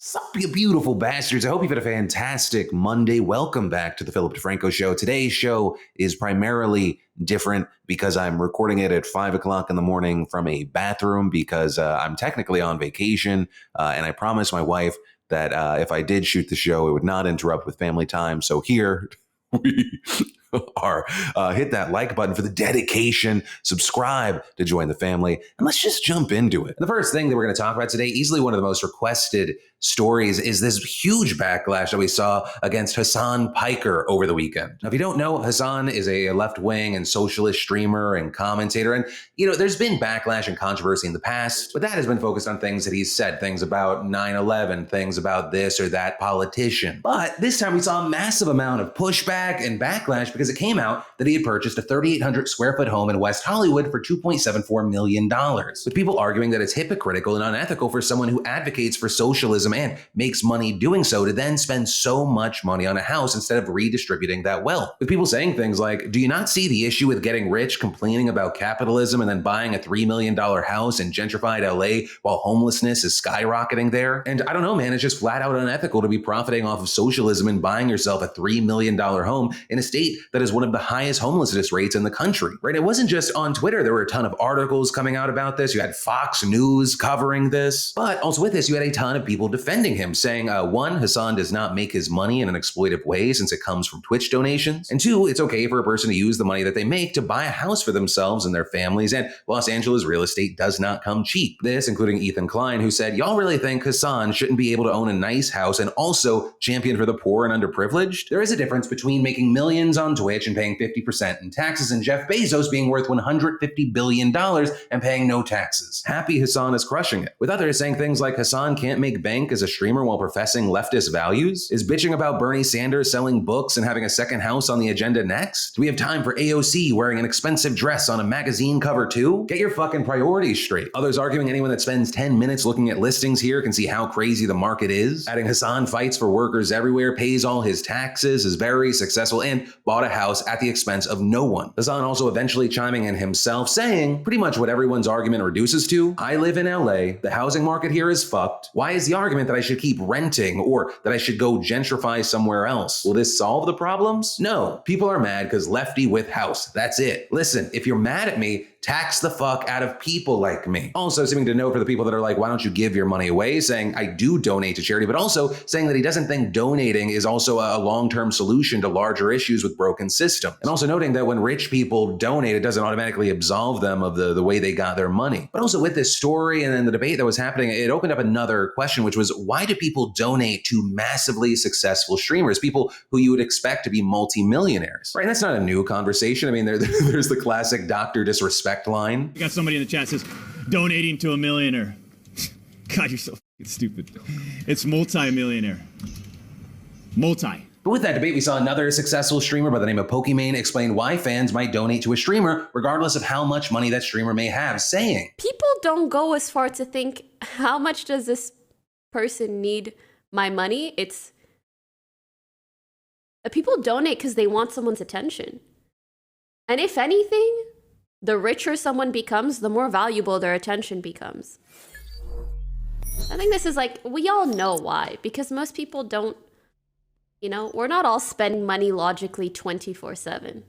Sup, you beautiful bastards. I hope you've had a fantastic Monday. Welcome back to the Philip DeFranco Show. Today's show is primarily different because I'm recording it at 5 o'clock in the morning from a bathroom because I'm technically on vacation. And I promised my wife that if I did shoot the show, it would not interrupt with family time. So here we are. Hit that like button for the dedication. Subscribe to join the family. And let's just jump into it. And the first thing that we're going to talk about today, easily one of the most requested stories, is this huge backlash that we saw against Hasan Piker over the weekend. Now, if you don't know, Hasan is a left-wing and socialist streamer and commentator. And, there's been backlash and controversy in the past, but that has been focused on things that he's said, things about 9/11, things about this or that politician. But this time we saw a massive amount of pushback and backlash because it came out that he had purchased a 3,800 square foot home in West Hollywood for $2.74 million, with people arguing that it's hypocritical and unethical for someone who advocates for socialism and makes money doing so to then spend so much money on a house instead of redistributing that wealth. With people saying things like, do you not see the issue with getting rich, complaining about capitalism, and then buying a $3 million house in gentrified LA while homelessness is skyrocketing there? And I don't know, man, it's just flat out unethical to be profiting off of socialism and buying yourself a $3 million home in a state that is one of the highest homelessness rates in the country, right? It wasn't just on Twitter. There were a ton of articles coming out about this. You had Fox News covering this, but also with this, you had a ton of people defending him, saying, one, Hasan does not make his money in an exploitive way since it comes from Twitch donations. And two, it's okay for a person to use the money that they make to buy a house for themselves and their families. And Los Angeles real estate does not come cheap. This, including Ethan Klein, who said, y'all really think Hasan shouldn't be able to own a nice house and also champion for the poor and underprivileged? There is a difference between making millions on Twitch and paying 50% in taxes and Jeff Bezos being worth $150 billion and paying no taxes. Happy Hasan is crushing it. With others saying things like Hasan can't make bank as a streamer while professing leftist values? Is bitching about Bernie Sanders selling books and having a second house on the agenda next? Do we have time for AOC wearing an expensive dress on a magazine cover too? Get your fucking priorities straight. Others arguing anyone that spends 10 minutes looking at listings here can see how crazy the market is. Adding Hasan fights for workers everywhere, pays all his taxes, is very successful, and bought a house at the expense of no one. Hasan also eventually chiming in himself, saying pretty much what everyone's argument reduces to: I live in LA, the housing market here is fucked. Why is the argument that I should keep renting or that I should go gentrify somewhere else? Will this solve the problems? No. People are mad because lefty with house. That's it. Listen, if you're mad at me, tax the fuck out of people like me. Also seeming to know for the people that are like, why don't you give your money away? Saying, I do donate to charity, but also saying that he doesn't think donating is also a long-term solution to larger issues with broken systems. And also noting that when rich people donate, it doesn't automatically absolve them of the way they got their money. But also with this story and then the debate that was happening, it opened up another question, which was, why do people donate to massively successful streamers, people who you would expect to be multimillionaires? Right, and that's not a new conversation. I mean, there's the classic Dr. Disrespect line. I got somebody in the chat says, donating to a millionaire. God, you're so stupid. It's multi-millionaire. Multi. But with that debate, we saw another successful streamer by the name of Pokimane explain why fans might donate to a streamer regardless of how much money that streamer may have, saying, people don't go as far to think, how much does this person need my money? It's people donate because they want someone's attention. And if anything, the richer someone becomes, the more valuable their attention becomes. I think this is like, we all know why, because most people don't, we're not all spending money logically 24/7.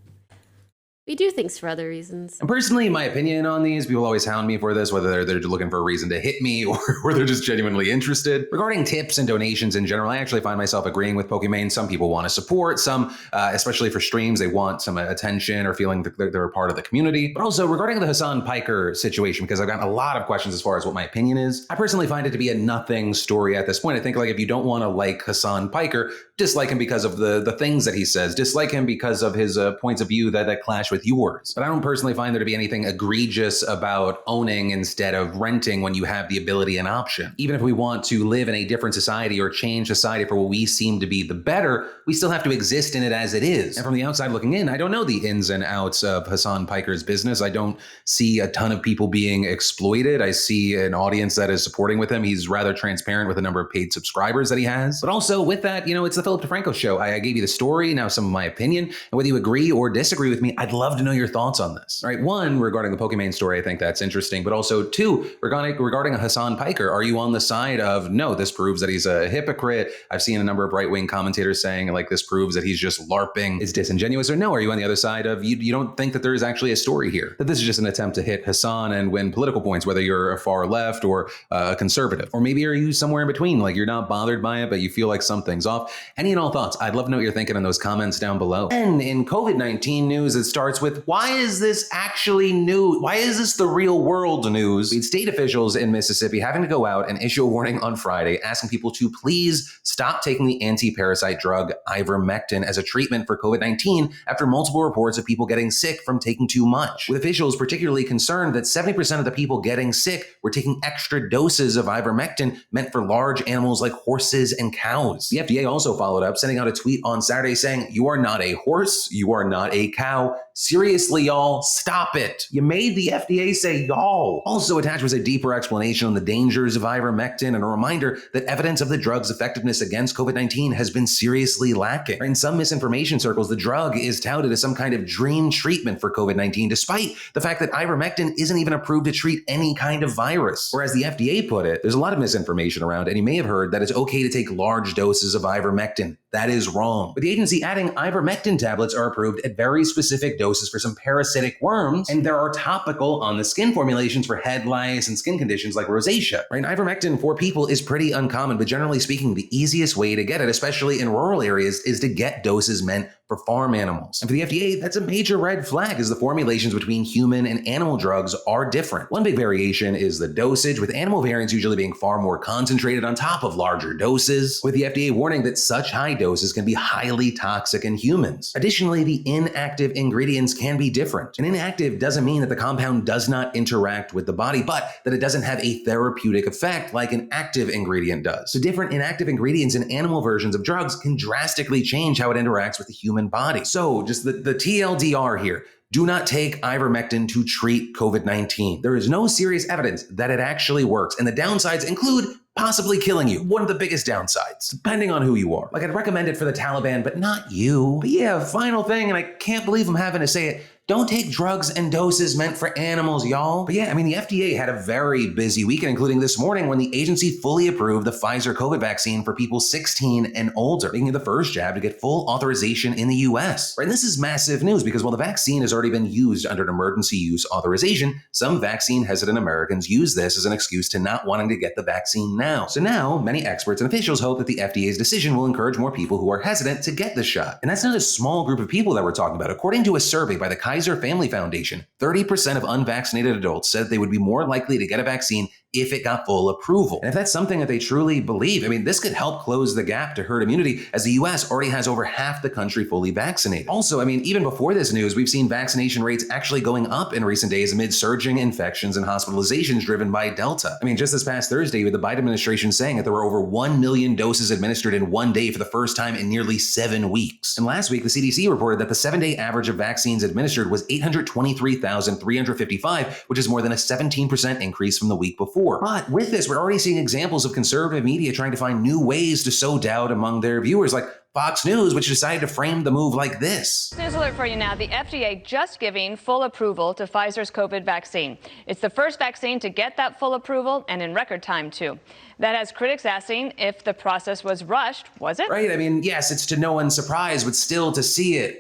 We do things for other reasons. And personally, my opinion on these, people always hound me for this, whether they're looking for a reason to hit me or they're just genuinely interested. Regarding tips and donations in general, I actually find myself agreeing with Pokimane. Some people want to support, some, especially for streams, they want some attention or feeling that they're a part of the community. But also regarding the Hasan Piker situation, because I've gotten a lot of questions as far as what my opinion is, I personally find it to be a nothing story at this point. I think like if you don't want to like Hasan Piker, dislike him because of the things that he says, dislike him because of his points of view that clash with yours. But I don't personally find there to be anything egregious about owning instead of renting when you have the ability and option. Even if we want to live in a different society or change society for what we seem to be the better, we still have to exist in it as it is. And from the outside looking in, I don't know the ins and outs of Hasan Piker's business. I don't see a ton of people being exploited. I see an audience that is supporting with him. He's rather transparent with the number of paid subscribers that he has. But also with that, it's the Philip DeFranco Show. I gave you the story, now some of my opinion, and whether you agree or disagree with me, I'd love love to know your thoughts on this. All right, one, regarding the Pokimane story, I think that's interesting, but also two, regarding a Hasan Piker, are you on the side of, no, this proves that he's a hypocrite? I've seen a number of right-wing commentators saying, like, this proves that he's just LARPing, it's disingenuous, or no, are you on the other side of, you don't think that there is actually a story here, that this is just an attempt to hit Hasan and win political points, whether you're a far left or a conservative? Or maybe are you somewhere in between, like you're not bothered by it, but you feel like something's off? Any and all thoughts, I'd love to know what you're thinking in those comments down below. And in COVID-19 news, it starts with, why is this actually new? Why is this the real world news? We had state officials in Mississippi having to go out and issue a warning on Friday, asking people to please stop taking the anti-parasite drug ivermectin as a treatment for COVID-19 after multiple reports of people getting sick from taking too much. With officials particularly concerned that 70% of the people getting sick were taking extra doses of ivermectin meant for large animals like horses and cows. The FDA also followed up, sending out a tweet on Saturday saying, "You are not a horse, you are not a cow. Seriously, y'all, stop it." You made the FDA say y'all. Also attached was a deeper explanation on the dangers of ivermectin and a reminder that evidence of the drug's effectiveness against COVID-19 has been seriously lacking. In some misinformation circles, the drug is touted as some kind of dream treatment for COVID-19, despite the fact that ivermectin isn't even approved to treat any kind of virus. Or as the FDA put it, there's a lot of misinformation around, and you may have heard that it's okay to take large doses of ivermectin. That is wrong. With the agency adding ivermectin tablets are approved at very specific doses for some parasitic worms, and there are topical on the skin formulations for head lice and skin conditions like rosacea. Right? Ivermectin for people is pretty uncommon, but generally speaking, the easiest way to get it, especially in rural areas, is to get doses meant for farm animals. And for the FDA, that's a major red flag, as the formulations between human and animal drugs are different. One big variation is the dosage, with animal variants usually being far more concentrated on top of larger doses, with the FDA warning that such high doses can be highly toxic in humans. Additionally, the inactive ingredients can be different. And inactive doesn't mean that the compound does not interact with the body, but that it doesn't have a therapeutic effect like an active ingredient does. So different inactive ingredients in animal versions of drugs can drastically change how it interacts with the human body. So just the TLDR here. Do not take ivermectin to treat COVID-19. There is no serious evidence that it actually works, and the downsides include possibly killing you. One of the biggest downsides, depending on who you are. Like, I'd recommend it for the Taliban, but not you. But yeah, final thing, and I can't believe I'm having to say it, don't take drugs and doses meant for animals, y'all. But yeah, I mean, the FDA had a very busy weekend, including this morning when the agency fully approved the Pfizer COVID vaccine for people 16 and older, making it the first jab to get full authorization in the US. Right? And this is massive news because while the vaccine has already been used under an emergency use authorization, some vaccine hesitant Americans use this as an excuse to not wanting to get the vaccine now. So now, many experts and officials hope that the FDA's decision will encourage more people who are hesitant to get the shot. And that's not a small group of people that we're talking about. According to a survey by the Kaiser Family Foundation, 30% of unvaccinated adults said they would be more likely to get a vaccine if it got full approval. And if that's something that they truly believe, I mean, this could help close the gap to herd immunity, as the US already has over half the country fully vaccinated. Also, I mean, even before this news, we've seen vaccination rates actually going up in recent days amid surging infections and hospitalizations driven by Delta. I mean, just this past Thursday, with the Biden administration saying that there were over 1 million doses administered in one day for the first time in nearly 7 weeks. And last week, the CDC reported that the 7-day average of vaccines administered was 823,355, which is more than a 17% increase from the week before. But with this, we're already seeing examples of conservative media trying to find new ways to sow doubt among their viewers, like Fox News, which decided to frame the move like this. News alert for you now. The FDA just giving full approval to Pfizer's COVID vaccine. It's the first vaccine to get that full approval, and in record time, too. That has critics asking if the process was rushed. Was it? Right. I mean, yes, it's to no one's surprise, but still to see it.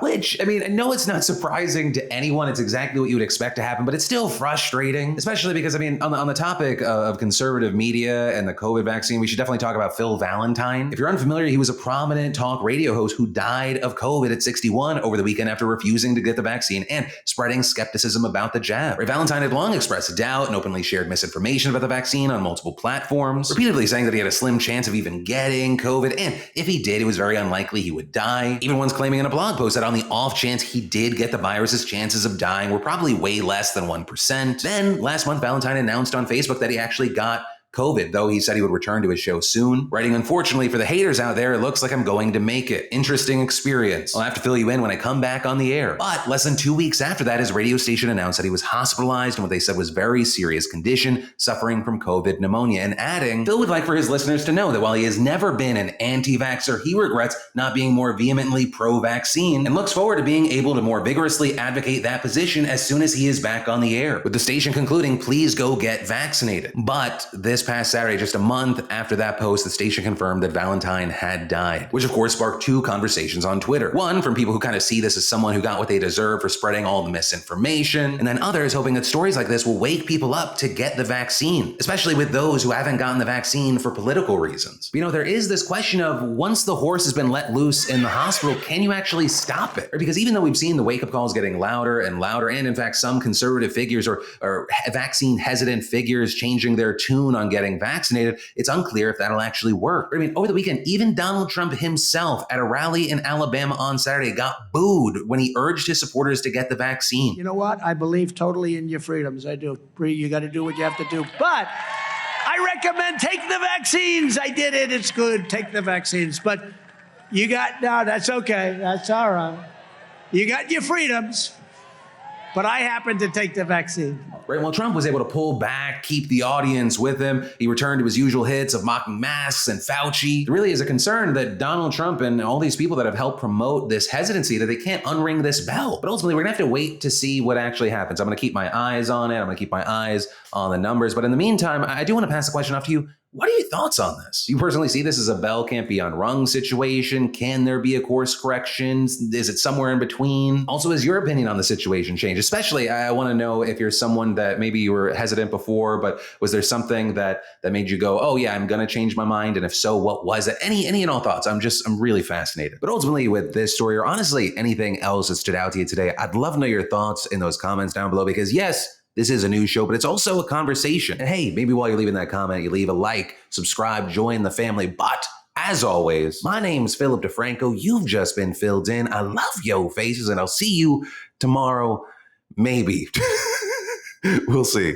Which, I mean, I know it's not surprising to anyone. It's exactly what you would expect to happen, but it's still frustrating, especially because, I mean, on the topic of conservative media and the COVID vaccine, we should definitely talk about Phil Valentine. If you're unfamiliar, he was a prominent talk radio host who died of COVID at 61 over the weekend after refusing to get the vaccine and spreading skepticism about the jab. Right, Valentine had long expressed doubt and openly shared misinformation about the vaccine on multiple platforms, repeatedly saying that he had a slim chance of even getting COVID, and if he did, it was very unlikely he would die. Even once claiming in a blog post that on the off chance he did get the virus, his chances of dying were probably way less than 1%. Then last month, Valentine announced on Facebook that he actually got COVID, though he said he would return to his show soon. Writing, unfortunately for the haters out there, it looks like I'm going to make it. Interesting experience. I'll have to fill you in when I come back on the air. But less than 2 weeks after that, his radio station announced that he was hospitalized in what they said was very serious condition, suffering from COVID pneumonia, and adding, Phil would like for his listeners to know that while he has never been an anti-vaxxer, he regrets not being more vehemently pro-vaccine and looks forward to being able to more vigorously advocate that position as soon as he is back on the air, with the station concluding, please go get vaccinated. But this past Saturday, just a month after that post, the station confirmed that Valentine had died, which of course sparked two conversations on Twitter. One from people who kind of see this as someone who got what they deserve for spreading all the misinformation, and then others hoping that stories like this will wake people up to get the vaccine, especially with those who haven't gotten the vaccine for political reasons. But, there is this question of once the horse has been let loose in the hospital, can you actually stop it? Because even though we've seen the wake-up calls getting louder and louder, and in fact some conservative figures or vaccine hesitant figures changing their tune on getting vaccinated, it's unclear if that'll actually work. Over the weekend, even Donald Trump himself at a rally in Alabama on Saturday got booed when he urged his supporters to get the vaccine. You know what? I believe totally in your freedoms. I do. You got to do what you have to do. But I recommend take the vaccines. I did it. It's good. Take the vaccines. But no, that's okay. That's all right. You got your freedoms. But I happen to take the vaccine. Right, well, Trump was able to pull back, keep the audience with him. He returned to his usual hits of mocking masks and Fauci. It really is a concern that Donald Trump and all these people that have helped promote this hesitancy, that they can't unring this bell. But ultimately, we're gonna have to wait to see what actually happens. I'm gonna keep my eyes on it. I'm gonna keep my eyes on the numbers. But in the meantime, I do want to pass the question off to you. What are your thoughts on this? You personally see this as a bell can't be unrung situation? Can there be a course correction? Is it somewhere in between? Also, has your opinion on the situation changed? Especially, I want to know if you're someone that maybe you were hesitant before, but was there something that made you go, oh yeah, I'm going to change my mind? And if so, what was it? Any and all thoughts? I'm really fascinated. But ultimately with this story, or honestly anything else that stood out to you today, I'd love to know your thoughts in those comments down below, because yes, this is a news show, but it's also a conversation. And hey, maybe while you're leaving that comment, you leave a like, subscribe, join the family. But as always, my name's Philip DeFranco. You've just been filled in. I love yo faces, and I'll see you tomorrow. Maybe. We'll see.